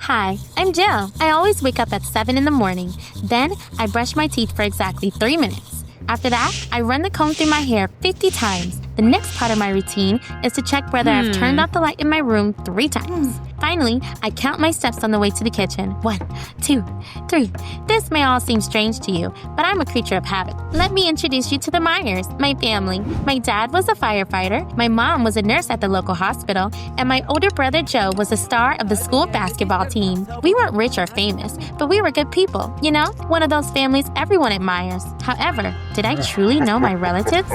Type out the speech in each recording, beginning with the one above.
Hi, I'm Jill. I always wake up at 7 in the morning. Then, I brush my teeth for exactly 3 minutes. After that, I run the comb through my hair 50 times. The next part of my routine is to check whether I've turned off the light in my room 3 times. Finally, I count my steps on the way to the kitchen. 1, 2, 3. This may all seem strange to you, but I'm a creature of habit. Let me introduce you to the Myers, my family. My dad was a firefighter, my mom was a nurse at the local hospital, and my older brother Joe was a star of the school basketball team. We weren't rich or famous, but we were good people. You know, one of those families everyone admires. However, did I truly know my relatives?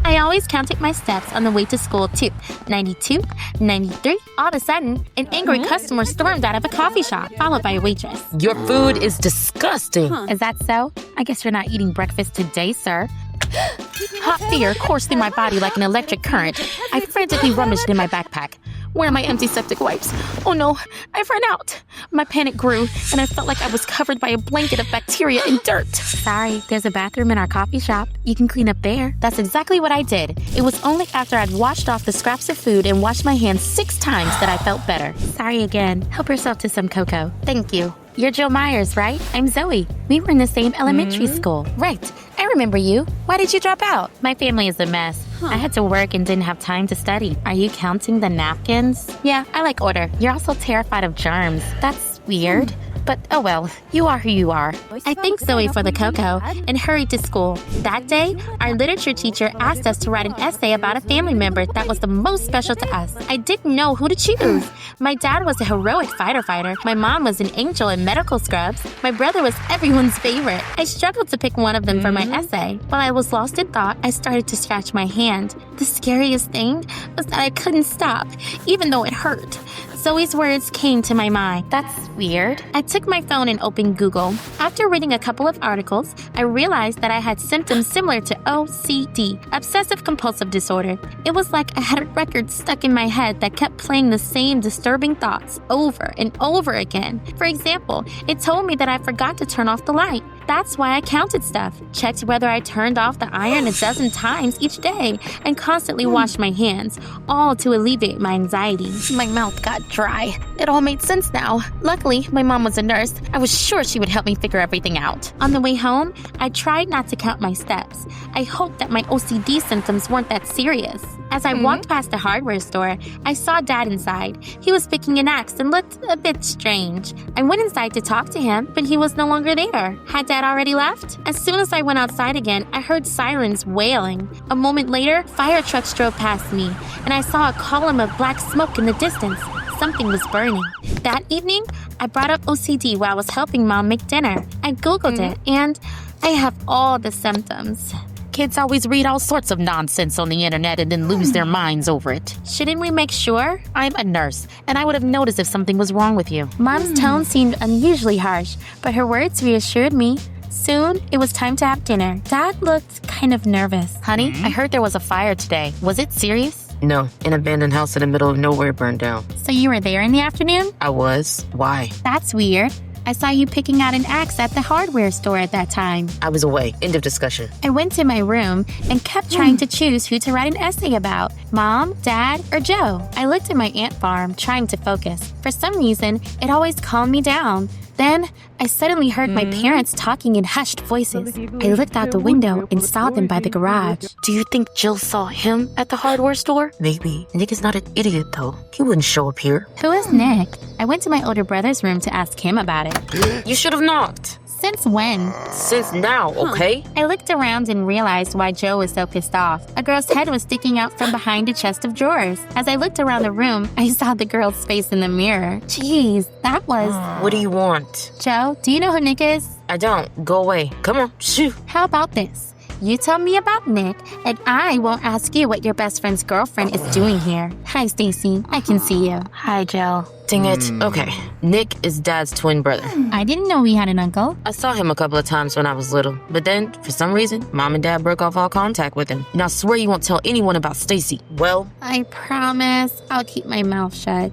I always counted my steps on the way to school too. 92, 93. All of a sudden, an angry customer stormed out of a coffee shop, followed by a waitress. Your food is disgusting. Is that so? I guess you're not eating breakfast today, sir. Hot fear coursed through my body like an electric current. I frantically rummaged in my backpack. Where are my antiseptic wipes? Oh no, I've run out. My panic grew, and I felt like I was covered by a blanket of bacteria and dirt. Sorry, there's a bathroom in our coffee shop. You can clean up there. That's exactly what I did. It was only after I'd washed off the scraps of food and washed my hands 6 times that I felt better. Sorry again. Help yourself to some cocoa. Thank you. You're Jill Myers, right? I'm Zoe. We were in the same elementary school. Right. I remember you. Why did you drop out? My family is a mess. I had to work and didn't have time to study. Are you counting the napkins? Yeah, I like order. You're also terrified of germs. That's weird. But oh well, you are who you are. I thanked Zoe for the cocoa and hurried to school. That day, our literature teacher asked us to write an essay about a family member that was the most special to us. I didn't know who to choose. My dad was a heroic fighter. My mom was an angel in medical scrubs. My brother was everyone's favorite. I struggled to pick one of them for my essay. While I was lost in thought, I started to scratch my hand. The scariest thing was that I couldn't stop, even though it hurt. Zoe's words came to my mind. That's weird. I took my phone and opened Google. After reading a couple of articles, I realized that I had symptoms similar to OCD, obsessive compulsive disorder. It was like I had a record stuck in my head that kept playing the same disturbing thoughts over and over again. For example, it told me that I forgot to turn off the light. That's why I counted stuff, checked whether I turned off the iron a dozen times each day, and constantly washed my hands, all to alleviate my anxiety. My mouth got dry. It all made sense now. Luckily, my mom was a nurse. I was sure she would help me figure everything out. On the way home, I tried not to count my steps. I hoped that my OCD symptoms weren't that serious. As I walked past the hardware store, I saw Dad inside. He was picking an axe and looked a bit strange. I went inside to talk to him, but he was no longer there. Had Dad already left? As soon as I went outside again, I heard sirens wailing. A moment later, fire trucks drove past me, and I saw a column of black smoke in the distance. Something was burning. That evening, I brought up OCD while I was helping Mom make dinner. I Googled it, and I have all the symptoms. Kids always read all sorts of nonsense on the internet and then lose their minds over it. Shouldn't we make sure? I'm a nurse, and I would have noticed if something was wrong with you. Mom's tone seemed unusually harsh, but her words reassured me. Soon, it was time to have dinner. Dad looked kind of nervous. Honey, I heard there was a fire today. Was it serious? No, an abandoned house in the middle of nowhere burned down. So you were there in the afternoon? I was. Why? That's weird. I saw you picking out an axe at the hardware store at that time. I was away. End of discussion. I went to my room and kept trying to choose who to write an essay about. Mom, Dad, or Joe. I looked at my ant farm, trying to focus. For some reason, it always calmed me down. Then, I suddenly heard my parents talking in hushed voices. I looked out the window and saw them by the garage. Do you think Jill saw him at the hardware store? Maybe. Nick is not an idiot, though. He wouldn't show up here. Who is Nick? I went to my older brother's room to ask him about it. You should have knocked. Since when? Since now, okay? I looked around and realized why Joe was so pissed off. A girl's head was sticking out from behind a chest of drawers. As I looked around the room, I saw the girl's face in the mirror. Jeez, that was... What do you want? Joe, do you know who Nick is? I don't. Go away. Come on, shoot. How about this? You tell me about Nick, and I won't ask you what your best friend's girlfriend is doing here. Hi, Stacy. I can see you. Hi, Joe. Dang it. Okay. Nick is Dad's twin brother. I didn't know he had an uncle. I saw him a couple of times when I was little, but then, for some reason, Mom and Dad broke off all contact with him. And I swear you won't tell anyone about Stacy. Well, I promise I'll keep my mouth shut.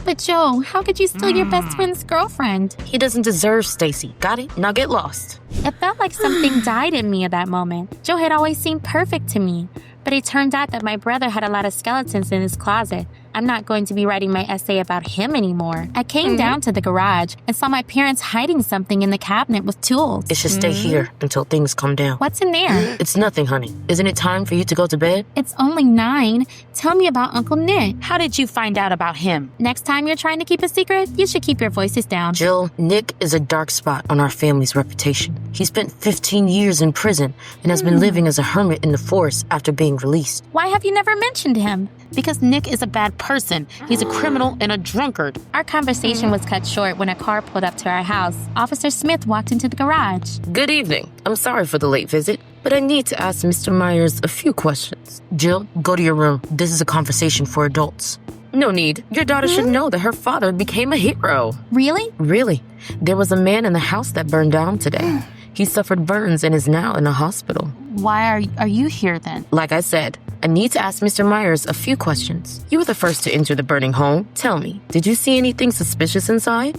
But Joe, how could you steal your best friend's girlfriend? he doesn't deserve Stacy. Got it? Now get lost. It felt like something died in me at that moment. Joe had always seemed perfect to me, but it turned out that my brother had a lot of skeletons in his closet. I'm not going to be writing my essay about him anymore. I came down to the garage and saw my parents hiding something in the cabinet with tools. It should stay here until things calm down. What's in there? It's nothing, honey. Isn't it time for you to go to bed? It's only 9. Tell me about Uncle Nick. How did you find out about him? Next time you're trying to keep a secret, you should keep your voices down. Jill, Nick is a dark spot on our family's reputation. He spent 15 years in prison and has been living as a hermit in the forest after being released. Why have you never mentioned him? Because Nick is a bad person. He's a criminal and a drunkard. Our conversation was cut short when a car pulled up to our house. Officer Smith walked into the garage. Good evening. I'm sorry for the late visit, but I need to ask Mr. Myers a few questions. Jill, go to your room. This is a conversation for adults. No need. Your daughter should know that her father became a hero. Really? Really. There was a man in the house that burned down today. He suffered burns and is now in a hospital. Why are you here then? Like I said, I need to ask Mr. Myers a few questions. You were the first to enter the burning home. Tell me, did you see anything suspicious inside?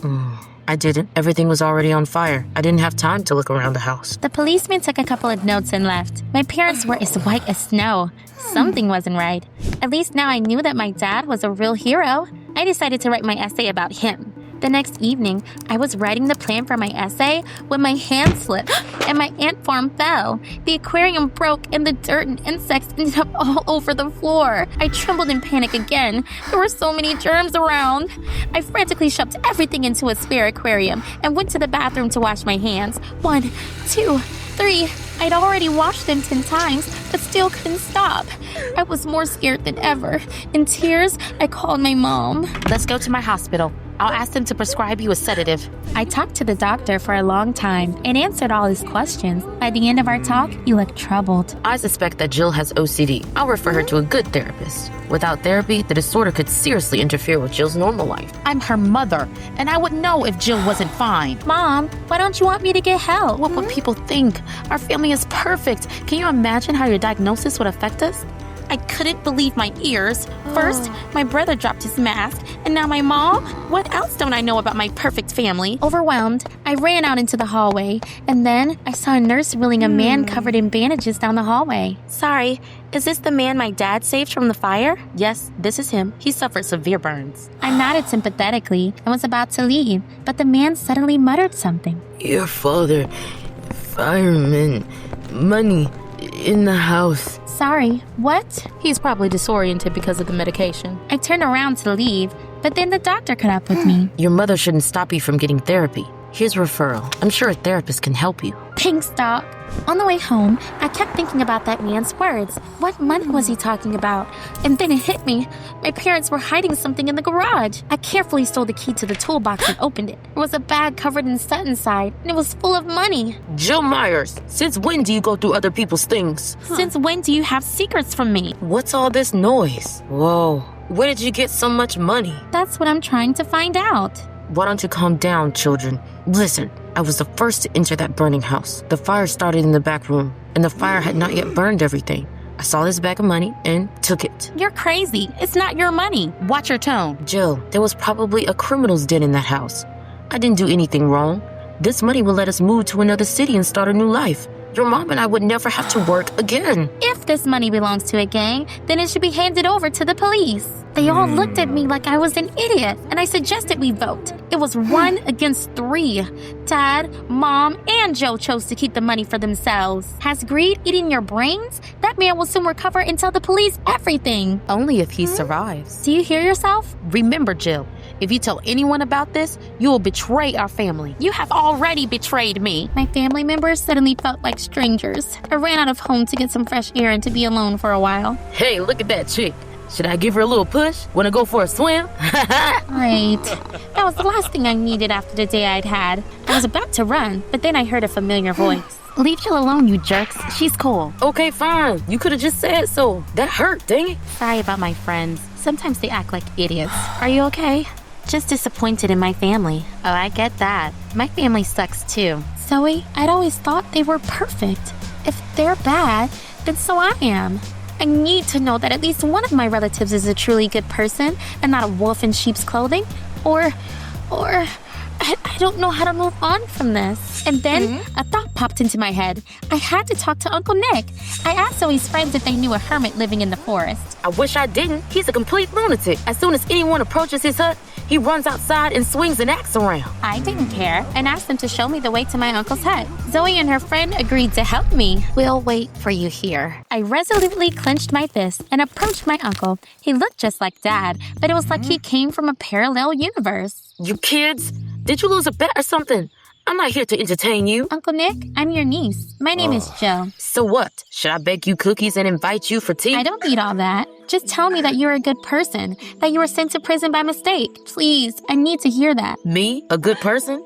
I didn't. Everything was already on fire. I didn't have time to look around the house. The policeman took a couple of notes and left. My parents were as white as snow. Something wasn't right. At least now I knew that my dad was a real hero. I decided to write my essay about him. The next evening, I was writing the plan for my essay when my hand slipped and my ant farm fell. The aquarium broke and the dirt and insects ended up all over the floor. I trembled in panic again. There were so many germs around. I frantically shoved everything into a spare aquarium and went to the bathroom to wash my hands. 1, 2, 3. I'd already washed them 10 times, but still couldn't stop. I was more scared than ever. In tears, I called my mom. Let's go to my hospital. I'll ask them to prescribe you a sedative. I talked to the doctor for a long time and answered all his questions. By the end of our talk, he looked troubled. I suspect that Jill has OCD. I'll refer her to a good therapist. Without therapy, the disorder could seriously interfere with Jill's normal life. I'm her mother, and I would know if Jill wasn't fine. Mom, why don't you want me to get help? What would people think? Our family is perfect. Can you imagine how your diagnosis would affect us? I couldn't believe my ears. First, my brother dropped his mask, and now my mom? What else don't I know about my perfect family? Overwhelmed, I ran out into the hallway, and then I saw a nurse wheeling a man covered in bandages down the hallway. Sorry, is this the man my dad saved from the fire? Yes, this is him. He suffered severe burns. I nodded sympathetically and was about to leave, but the man suddenly muttered something. Your father, fireman, money in the house. Sorry, what? He's probably disoriented because of the medication. I turned around to leave, but then the doctor caught up with me. Your mother shouldn't stop you from getting therapy. Here's a referral. I'm sure a therapist can help you. Thanks, Doc. On the way home, I kept thinking about that man's words. What money was he talking about? And then it hit me. My parents were hiding something in the garage. I carefully stole the key to the toolbox and opened it. There was a bag covered in stuff inside, and it was full of money. Jill Myers, since when do you go through other people's things? Since when do you have secrets from me? What's all this noise? Whoa, where did you get so much money? That's what I'm trying to find out. Why don't you calm down, children? Listen, I was the first to enter that burning house. The fire started in the back room, and the fire had not yet burned everything. I saw this bag of money and took it. You're crazy. It's not your money. Watch your tone. Jill, there was probably a criminal's den in that house. I didn't do anything wrong. This money will let us move to another city and start a new life. Your mom and I would never have to work again. If this money belongs to a gang, then it should be handed over to the police. They all looked at me like I was an idiot, and I suggested we vote. It was 1 against 3. Dad, Mom, and Joe chose to keep the money for themselves. Has greed eaten your brains? That man will soon recover and tell the police everything. Only if he survives. Do you hear yourself? Remember, Jill, if you tell anyone about this, you will betray our family. You have already betrayed me. My family members suddenly felt like strangers. I ran out of home to get some fresh air and to be alone for a while. Hey, look at that chick. Should I give her a little push? Wanna go for a swim? Great. That was the last thing I needed after the day I'd had. I was about to run, but then I heard a familiar voice. Leave Jill alone, you jerks. She's cool. Okay, fine. You could have just said so. That hurt, dang it. Sorry about my friends. Sometimes they act like idiots. Are you okay? Just disappointed in my family. Oh, I get that. My family sucks too. Zoe, I'd always thought they were perfect. If they're bad, then so I am. I need to know that at least one of my relatives is a truly good person and not a wolf in sheep's clothing. Or, I I don't know how to move on from this. And then a thought popped into my head. I had to talk to Uncle Nick. I asked Zoe's friends if they knew a hermit living in the forest. I wish I didn't. He's a complete lunatic. As soon as anyone approaches his hut, he runs outside and swings an axe around. I didn't care and asked them to show me the way to my uncle's hut. Zoe and her friend agreed to help me. We'll wait for you here. I resolutely clenched my fist and approached my uncle. He looked just like Dad, but it was like he came from a parallel universe. You kids, did you lose a bet or something? I'm not here to entertain you. Uncle Nick, I'm your niece. My name is Jill. So what? Should I bake you cookies and invite you for tea? I don't need all that. Just tell me that you're a good person, that you were sent to prison by mistake. Please, I need to hear that. Me? A good person?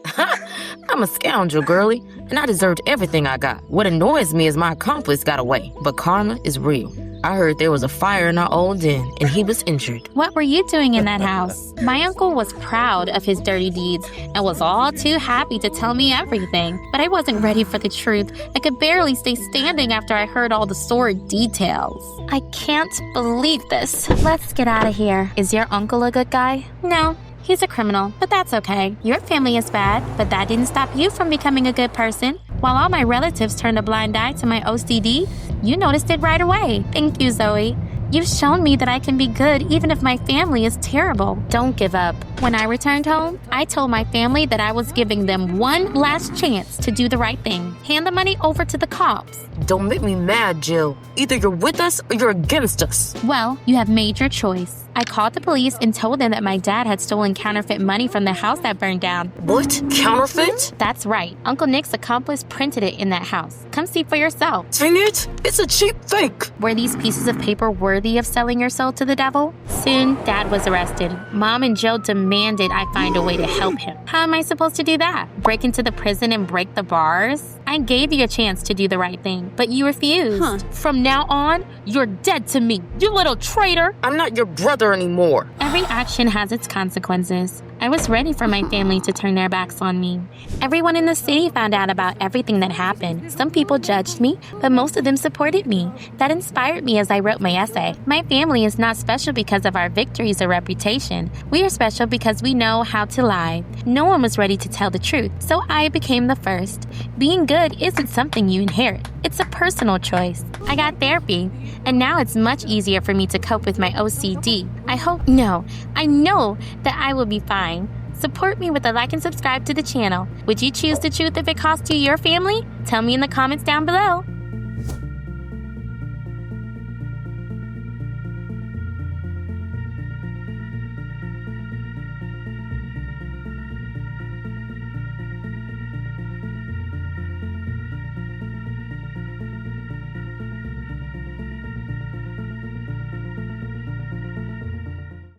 I'm a scoundrel, girlie, and I deserved everything I got. What annoys me is my accomplice got away, but karma is real. I heard there was a fire in our old den, and he was injured. What were you doing in that house? My uncle was proud of his dirty deeds and was all too happy to tell me everything. But I wasn't ready for the truth. I could barely stay standing after I heard all the sordid details. I can't believe this. Let's get out of here. Is your uncle a good guy? No. He's a criminal, but that's okay. Your family is bad, but that didn't stop you from becoming a good person. While all my relatives turned a blind eye to my OCD, you noticed it right away. Thank you, Zoe. You've shown me that I can be good even if my family is terrible. Don't give up. When I returned home, I told my family that I was giving them one last chance to do the right thing. Hand the money over to the cops. Don't make me mad, Jill. Either you're with us or you're against us. Well, you have made your choice. I called the police and told them that my dad had stolen counterfeit money from the house that burned down. What? Counterfeit? That's right. Uncle Nick's accomplice printed it in that house. Come see for yourself. Dang it! It's a cheap fake! Were these pieces of paper worthy of selling your soul to the devil? Soon, Dad was arrested. Mom and Joe demanded I find a way to help him. How am I supposed to do that? Break into the prison and break the bars? I gave you a chance to do the right thing, but you refused. From now on, you're dead to me, you little traitor! I'm not your brother anymore. Every action has its consequences. I was ready for my family to turn their backs on me. Everyone in the city found out about everything that happened. Some people judged me, but most of them supported me. That inspired me as I wrote my essay. My family is not special because of our victories or reputation. We are special because we know how to lie. No one was ready to tell the truth, so I became the first. Being good isn't something you inherit. It's a personal choice. I got therapy, and now it's much easier for me to cope with my OCD. I know that I will be fine. Support me with a like and subscribe to the channel. Would you choose the truth if it cost you your family? Tell me in the comments down below.